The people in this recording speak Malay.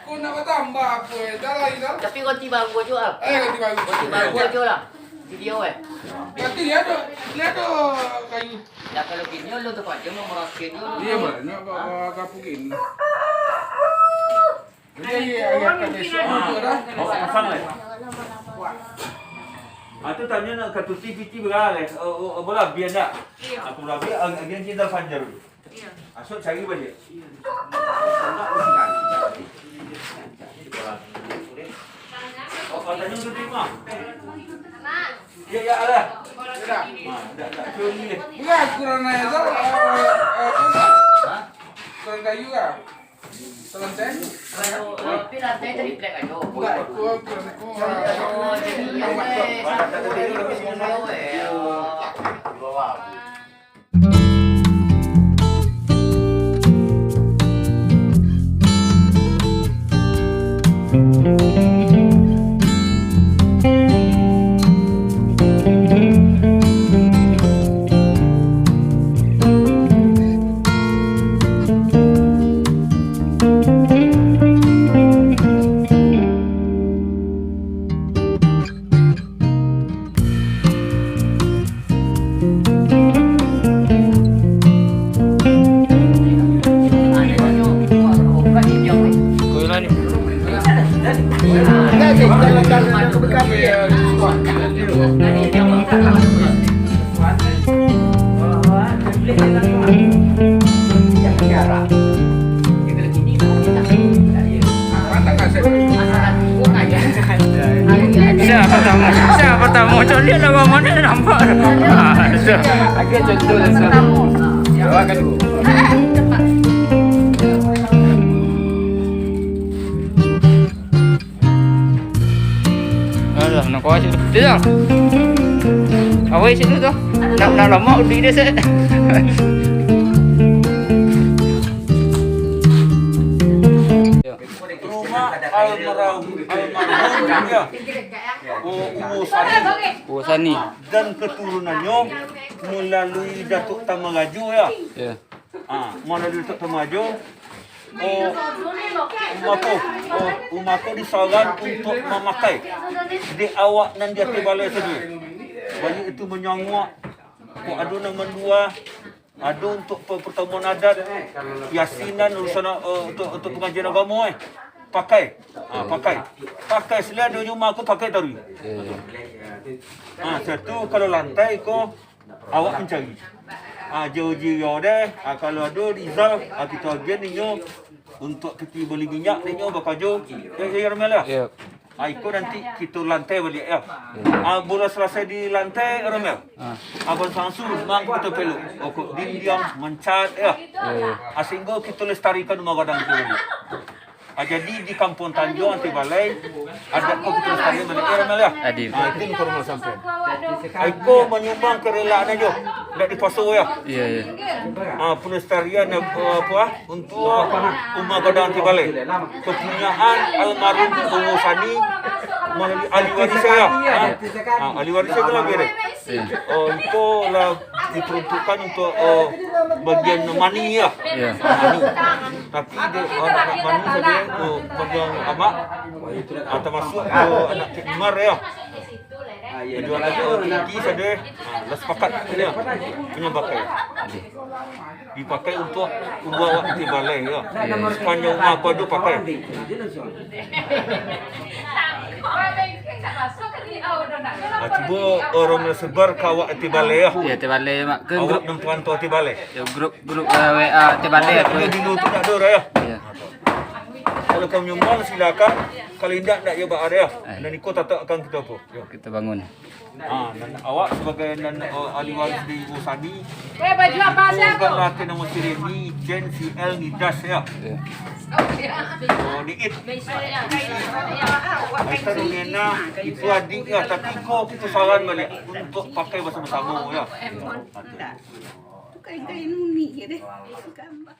Kau nak tambah apa? Dah lah ini. Tapi roti baru juga. Roti baru. Roti baru aja lah. Video Berarti dia ada kayu. Ya kalau gini lo tu aja mau merasakan lo. Iya banyak kapukin. Jadi ayat kan esok tu dah. Pasang lah. Itu tanya nak kat TV berapa? Bola biar tak? Aku rabi agen kita Fajar. Iya. Asal cari balik. Oh, katanya udah terima. Ya ada. Dah. Tak curi. Enggak kurang aja. Kurang kayu ah. Selesai. Kalau lantai tadi black aja. Enggak, kurang. Oh, jadi yang satu dari Siapa tamu? Cok lihat lah mana nampak. Agak contoh lah. Akan dulu. Alah, nak kau asyik. Dia. Awak situ tu. Nak lama udah dia set. Sani dan keturunannya melalui Datuk Tamaraju ya. Ya. Melalui Datuk Tamaraju. Umaku disaran untuk memakai di awak dan di balai saja. Banyak itu menyangwak. Ada nama dua. Ada untuk pertemuan adat, yasinan urusan untuk pengajian agama pakai selain di rumah aku pakai tadi. Satu kalau lantai ko awak mencari. Jauh-jauh deh. Kalau ada Rizal kita agen ninyo untuk kita beli minyak ninyo bakal ya Ramel ya. Iko nanti kita lantai balik ya. Bola selesai di lantai Ramel. Abang Sansu memang kita peluk. Okok dindiam mencat ya. Sehingga kita lestarikan rumah gadang itu balik. Jadi di Kampung Tanjung Anti Balai ada kita lestarikan balik ya Ramel ya. Itu informasi sampai. Iko menyumbang kerelaan aja. Tidak dipasuk ya. Iya. Pelestarian apa untuk rumah gadang Anti Balai. Kepunyaan almarhum Ulu Sani melalui ahli waris saya. Ahli waris saya itu lagi deh. Itu lah diperuntukkan untuk bagian mani ya. Mani. Tapi anak mani saja bagian amak termasuk anak Kimar ya. Jual lagi tinggi saja. Sepakat dia punya pakai. Dipakai untuk membawa di balai ya. Sepanjang rumah aku ada pakai. Cuba orang sebar ke awak di balai ya. Ya, di balai mak. Ke Awak dan tuan tua di balai. Ya, grup WA di balai Kalau dulu tu tak ada ya. Ya. Kalau kamu nyumbang silakan. Kalau tidak ya pak ada ya. Dan ikut tak akan kita apa. Kita bangun. Dan awak sebagai ahli waris di Usani. Baju apa sih aku? Laki nama Sireni, Jen, CL, Nidas ya. Di it. Aisyah Nena itu adik ya. Tapi kau kita saran balik untuk pakai bersama-sama ya. Kain-kain unik ya deh. Gambar.